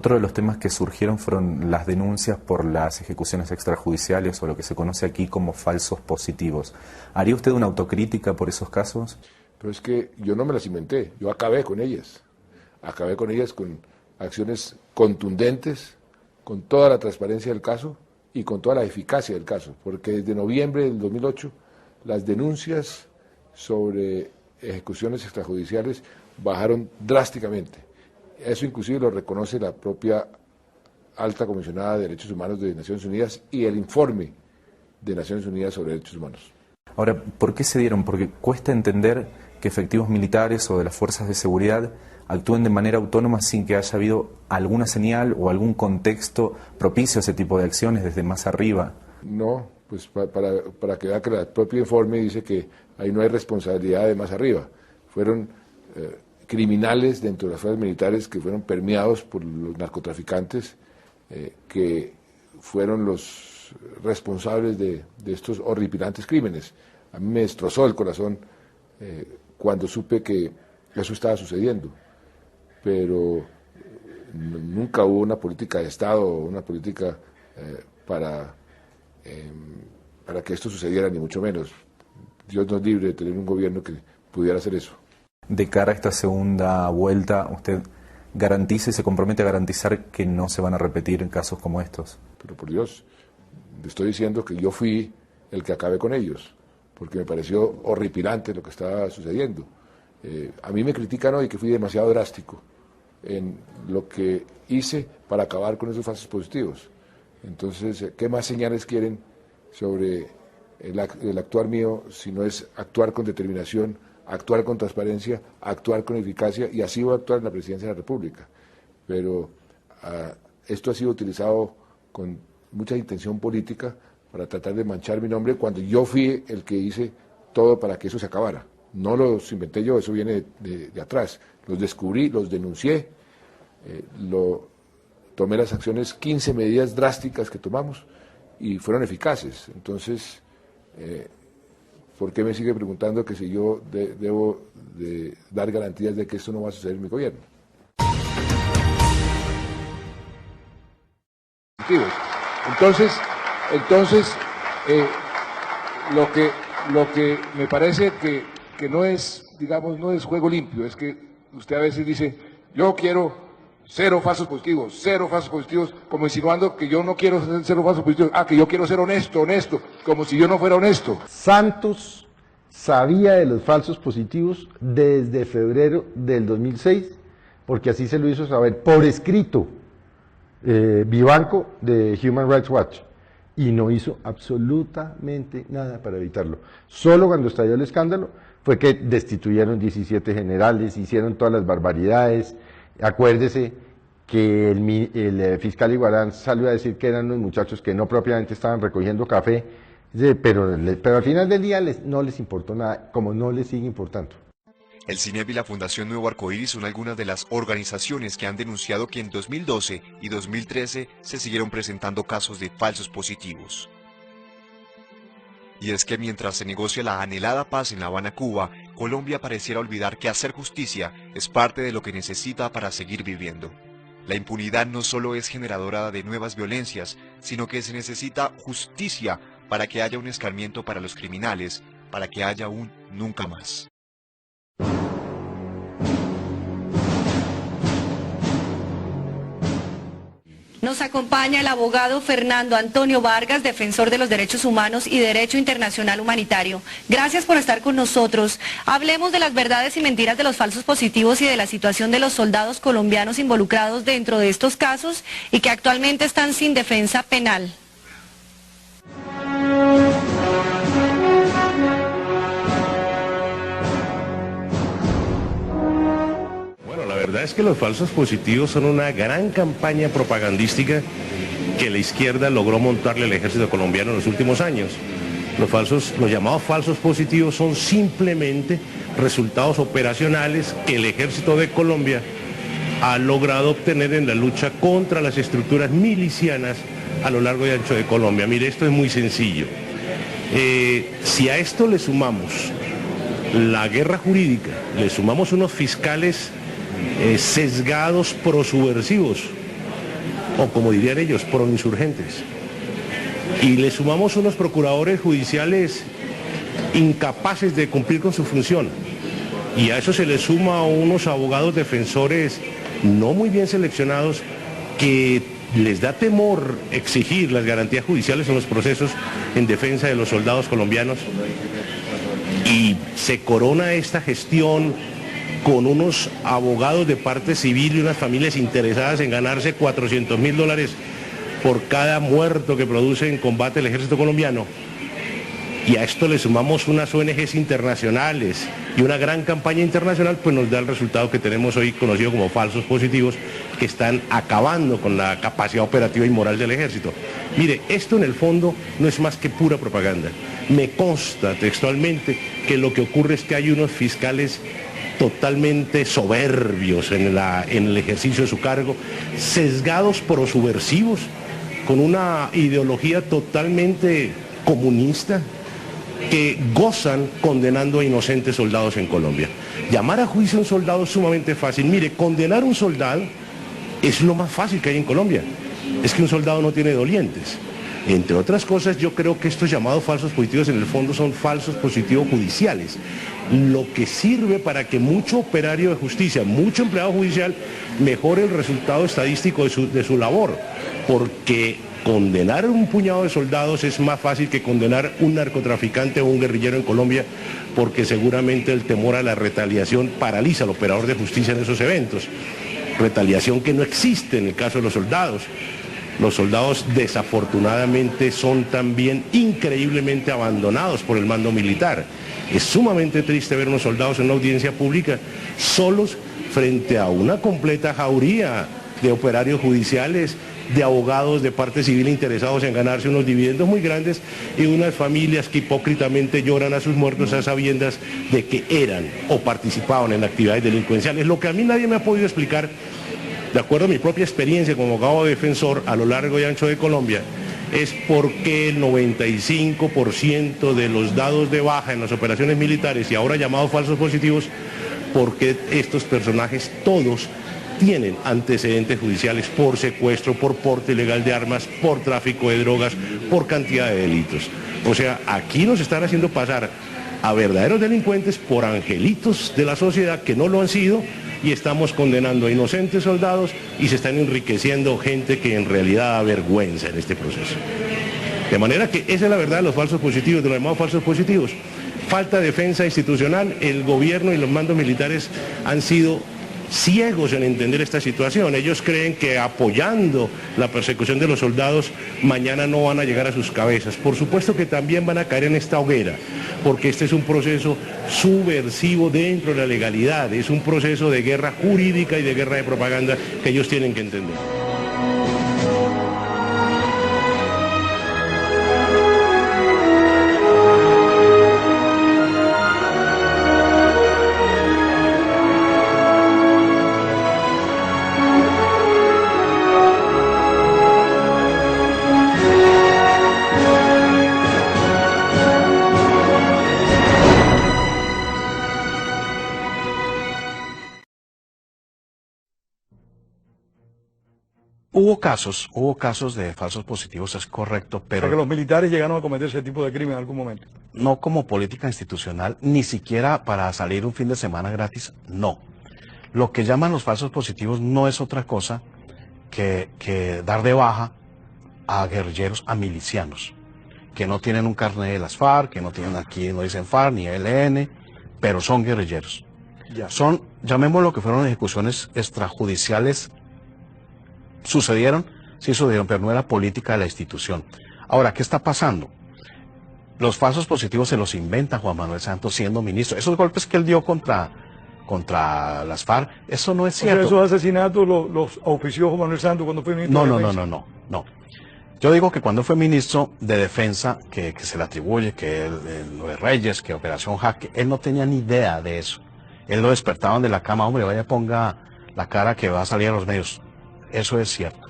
Otro de los temas que surgieron fueron las denuncias por las ejecuciones extrajudiciales o lo que se conoce aquí como falsos positivos. ¿Haría usted una autocrítica por esos casos? Pero es que yo no me las inventé, yo acabé con ellas con acciones contundentes, con toda la transparencia del caso y con toda la eficacia del caso, porque desde noviembre del 2008 las denuncias sobre ejecuciones extrajudiciales bajaron drásticamente. Eso inclusive lo reconoce la propia Alta Comisionada de Derechos Humanos de Naciones Unidas y el informe de Naciones Unidas sobre Derechos Humanos. Ahora, ¿por qué se dieron? Porque cuesta entender que efectivos militares o de las fuerzas de seguridad actúen de manera autónoma sin que haya habido alguna señal o algún contexto propicio a ese tipo de acciones desde más arriba. No, pues para que vea que el propio informe dice que ahí no hay responsabilidad de más arriba. Fueron criminales dentro de las fuerzas militares que fueron permeados por los narcotraficantes, que fueron los responsables de estos horripilantes crímenes. A mí me destrozó el corazón cuando supe que eso estaba sucediendo, pero nunca hubo una política de Estado o una política para que esto sucediera, ni mucho menos. Dios nos libre de tener un gobierno que pudiera hacer eso. De cara a esta segunda vuelta, ¿usted garantiza y se compromete a garantizar que no se van a repetir en casos como estos? Pero por Dios, le estoy diciendo que yo fui el que acabé con ellos, porque me pareció horripilante lo que estaba sucediendo. A mí me critican hoy que fui demasiado drástico en lo que hice para acabar con esos falsos positivos. Entonces, ¿qué más señales quieren sobre el actuar mío si no es actuar con determinación, actuar con transparencia, actuar con eficacia, y así voy a actuar en la Presidencia de la República? Pero esto ha sido utilizado con mucha intención política para tratar de manchar mi nombre cuando yo fui el que hice todo para que eso se acabara. No los inventé yo, eso viene de atrás. Los descubrí, los denuncié, tomé las acciones, 15 medidas drásticas que tomamos y fueron eficaces. Entonces, ¿por qué me sigue preguntando que si yo debo de dar garantías de que esto no va a suceder en mi gobierno? Entonces lo que me parece que no es, digamos, no es juego limpio, es que usted a veces dice, yo quiero cero falsos positivos, como insinuando que yo no quiero ser cero falsos positivos, que yo quiero ser honesto, como si yo no fuera honesto. Santos sabía de los falsos positivos desde febrero del 2006, porque así se lo hizo saber por escrito Vivanco de Human Rights Watch, y no hizo absolutamente nada para evitarlo. Solo cuando estalló el escándalo fue que destituyeron 17 generales, hicieron todas las barbaridades. Acuérdese que el fiscal Iguarán salió a decir que eran los muchachos que no propiamente estaban recogiendo café, pero al final del día no les importó nada, como no les sigue importando. El CINEP y la Fundación Nuevo Arcoíris son algunas de las organizaciones que han denunciado que en 2012 y 2013 se siguieron presentando casos de falsos positivos. Y es que mientras se negocia la anhelada paz en La Habana, Cuba, Colombia pareciera olvidar que hacer justicia es parte de lo que necesita para seguir viviendo. La impunidad no solo es generadora de nuevas violencias, sino que se necesita justicia para que haya un escarmiento para los criminales, para que haya un nunca más. Nos acompaña el abogado Fernando Antonio Vargas, defensor de los derechos humanos y derecho internacional humanitario. Gracias por estar con nosotros. Hablemos de las verdades y mentiras de los falsos positivos y de la situación de los soldados colombianos involucrados dentro de estos casos y que actualmente están sin defensa penal. La verdad es que los falsos positivos son una gran campaña propagandística que la izquierda logró montarle al ejército colombiano en los últimos años. Los llamados falsos positivos son simplemente resultados operacionales que el ejército de Colombia ha logrado obtener en la lucha contra las estructuras milicianas a lo largo y ancho de Colombia. Mire, esto es muy sencillo. Si a esto le sumamos la guerra jurídica, le sumamos unos fiscales sesgados prosubversivos o como dirían ellos, proinsurgentes. Y le sumamos unos procuradores judiciales incapaces de cumplir con su función. Y a eso se le suma unos abogados defensores no muy bien seleccionados que les da temor exigir las garantías judiciales en los procesos en defensa de los soldados colombianos. Y se corona esta gestión con unos abogados de parte civil y unas familias interesadas en ganarse $400.000 por cada muerto que produce en combate el ejército colombiano. Y a esto le sumamos unas ONGs internacionales y una gran campaña internacional, pues nos da el resultado que tenemos hoy conocido como falsos positivos, que están acabando con la capacidad operativa y moral del ejército. Mire, esto en el fondo no es más que pura propaganda. Me consta textualmente que lo que ocurre es que hay unos fiscales totalmente soberbios en el ejercicio de su cargo, sesgados por subversivos, con una ideología totalmente comunista, que gozan condenando a inocentes soldados en Colombia. Llamar a juicio a un soldado es sumamente fácil. Mire, condenar a un soldado es lo más fácil que hay en Colombia. Es que un soldado no tiene dolientes. Entre otras cosas, yo creo que estos llamados falsos positivos en el fondo son falsos positivos judiciales, lo que sirve para que mucho operario de justicia, mucho empleado judicial, mejore el resultado estadístico de su labor, porque condenar a un puñado de soldados es más fácil que condenar un narcotraficante o un guerrillero en Colombia, porque seguramente el temor a la retaliación paraliza al operador de justicia en esos eventos. Retaliación que no existe en el caso de los soldados. Los soldados desafortunadamente son también increíblemente abandonados por el mando militar. Es sumamente triste ver unos soldados en una audiencia pública solos frente a una completa jauría de operarios judiciales, de abogados de parte civil interesados en ganarse unos dividendos muy grandes y unas familias que hipócritamente lloran a sus muertos a sabiendas de que eran o participaban en actividades delincuenciales. Lo que a mí nadie me ha podido explicar, de acuerdo a mi propia experiencia como abogado defensor a lo largo y ancho de Colombia, es por qué el 95% de los dados de baja en las operaciones militares y ahora llamados falsos positivos, porque estos personajes todos tienen antecedentes judiciales por secuestro, por porte ilegal de armas, por tráfico de drogas, por cantidad de delitos. O sea, aquí nos están haciendo pasar a verdaderos delincuentes por angelitos de la sociedad que no lo han sido, y estamos condenando a inocentes soldados y se están enriqueciendo gente que en realidad da vergüenza en este proceso. De manera que esa es la verdad de los falsos positivos, de los llamados falsos positivos. Falta de defensa institucional, el gobierno y los mandos militares han sido ciegos en entender esta situación. Ellos creen que apoyando la persecución de los soldados mañana no van a llegar a sus cabezas. Por supuesto que también van a caer en esta hoguera, porque este es un proceso subversivo dentro de la legalidad, es un proceso de guerra jurídica y de guerra de propaganda que ellos tienen que entender. Hubo casos de falsos positivos, es correcto, pero... O sea, que los militares llegaron a cometer ese tipo de crimen en algún momento. No como política institucional, ni siquiera para salir un fin de semana gratis, no. Lo que llaman los falsos positivos no es otra cosa que dar de baja a guerrilleros, a milicianos, que no tienen un carnet de las FARC, que no tienen aquí, no dicen FARC ni ELN, pero son guerrilleros. Ya. Son, llamémoslo que fueron ejecuciones extrajudiciales. Sucedieron, pero no era política de la institución. Ahora, ¿qué está pasando? Los falsos positivos se los inventa Juan Manuel Santos siendo ministro. Esos golpes que él dio contra las FARC, eso no es cierto. O sea, esos asesinatos los auspició Juan Manuel Santos cuando fue ministro de Defensa. No. Yo digo que cuando fue ministro de Defensa, que se le atribuye que lo de Reyes, que Operación Jaque, él no tenía ni idea de eso. Él lo despertaban de la cama, hombre, vaya ponga la cara que va a salir a los medios. Eso es cierto.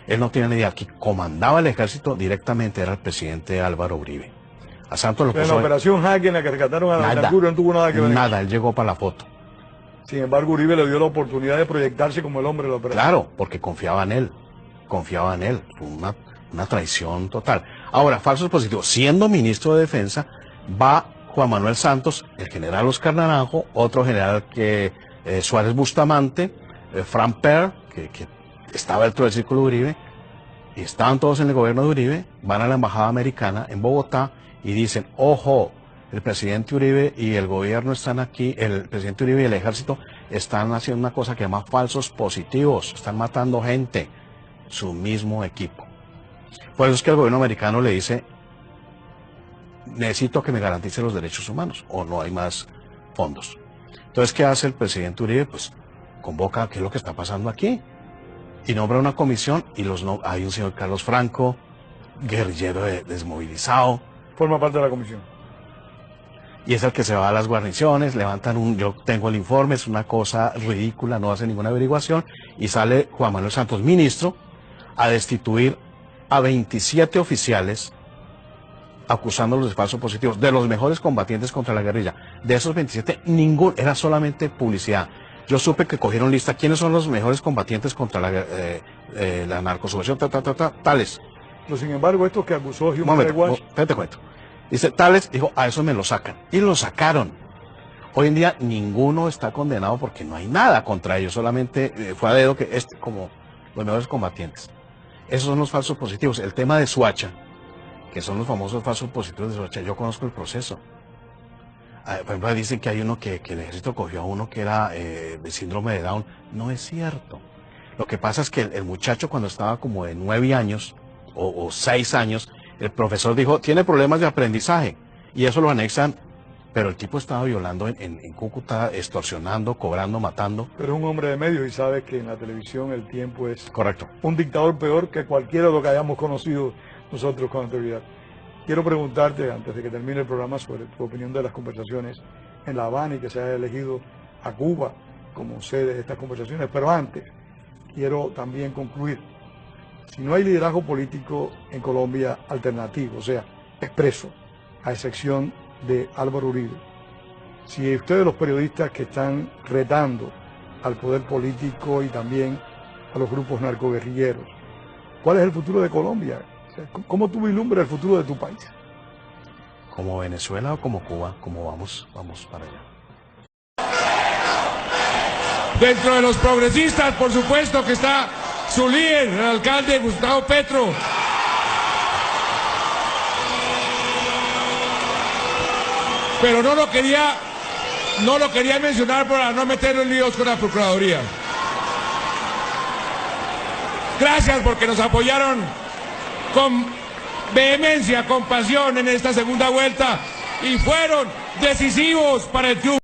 Él no tiene ni idea. Quien comandaba el ejército directamente era el presidente Álvaro Uribe. A Santos lo puso... En la operación Jaque, en la que rescataron a Betancur, no tuvo nada que ver. Nada, él llegó para la foto. Sin embargo, Uribe le dio la oportunidad de proyectarse como el hombre de la operación. Claro, porque confiaba en él. confiaba en él. Fue una traición total. Ahora, falsos positivos. Siendo ministro de Defensa, va Juan Manuel Santos, el general Oscar Naranjo, otro general que Suárez Bustamante, Fran Per, que estaba dentro del círculo de Uribe, y estaban todos en el gobierno de Uribe, van a la embajada americana en Bogotá y dicen, ojo, el presidente Uribe y el gobierno están aquí, el presidente Uribe y el ejército están haciendo una cosa que se llama falsos positivos, están matando gente, su mismo equipo. Por eso es que el gobierno americano le dice, necesito que me garantice los derechos humanos o no hay más fondos. Entonces, ¿qué hace el presidente Uribe? Pues convoca qué es lo que está pasando aquí y nombra una comisión y hay un señor Carlos Franco, guerrillero desmovilizado. Forma parte de la comisión. Y es el que se va a las guarniciones, yo tengo el informe, es una cosa ridícula, no hace ninguna averiguación, y sale Juan Manuel Santos, ministro, a destituir a 27 oficiales acusándolos de falsos positivos, de los mejores combatientes contra la guerrilla. De esos 27, ninguno, era solamente publicidad. Yo supe que cogieron lista, ¿quiénes son los mejores combatientes contra la narcosubversión? Tales. Pero sin embargo, esto que acusó Human Rights Watch... Te cuento. Dice, tales, dijo, a eso me lo sacan. Y lo sacaron. Hoy en día ninguno está condenado porque no hay nada contra ellos, solamente fue a dedo que como los mejores combatientes. Esos son los falsos positivos. El tema de Soacha, que son los famosos falsos positivos de Soacha, yo conozco el proceso. Por ejemplo, dicen que hay uno que el ejército cogió a uno que era de síndrome de Down. No es cierto. Lo que pasa es que el muchacho cuando estaba como de 9 años o 6 años, el profesor dijo, tiene problemas de aprendizaje, y eso lo anexan, pero el tipo estaba violando en Cúcuta, extorsionando, cobrando, matando. Pero es un hombre de medios y sabe que en la televisión el tiempo es... Correcto. Un dictador peor que cualquiera de los que hayamos conocido nosotros con anterioridad. Quiero preguntarte, antes de que termine el programa, sobre tu opinión de las conversaciones en La Habana y que se haya elegido a Cuba como sede de estas conversaciones, pero antes quiero también concluir. Si no hay liderazgo político en Colombia alternativo, o sea, expreso, a excepción de Álvaro Uribe, si ustedes los periodistas que están retando al poder político y también a los grupos narcoguerrilleros, ¿cuál es el futuro de Colombia? O sea, ¿cómo tú vislumbras el futuro de tu país? ¿Como Venezuela o como Cuba? ¿Cómo vamos para allá? Dentro de los progresistas, por supuesto que está su líder, el alcalde Gustavo Petro. Pero no lo quería mencionar para no meterlo en líos con la Procuraduría. Gracias porque nos apoyaron con vehemencia, con pasión en esta segunda vuelta y fueron decisivos para el triunfo.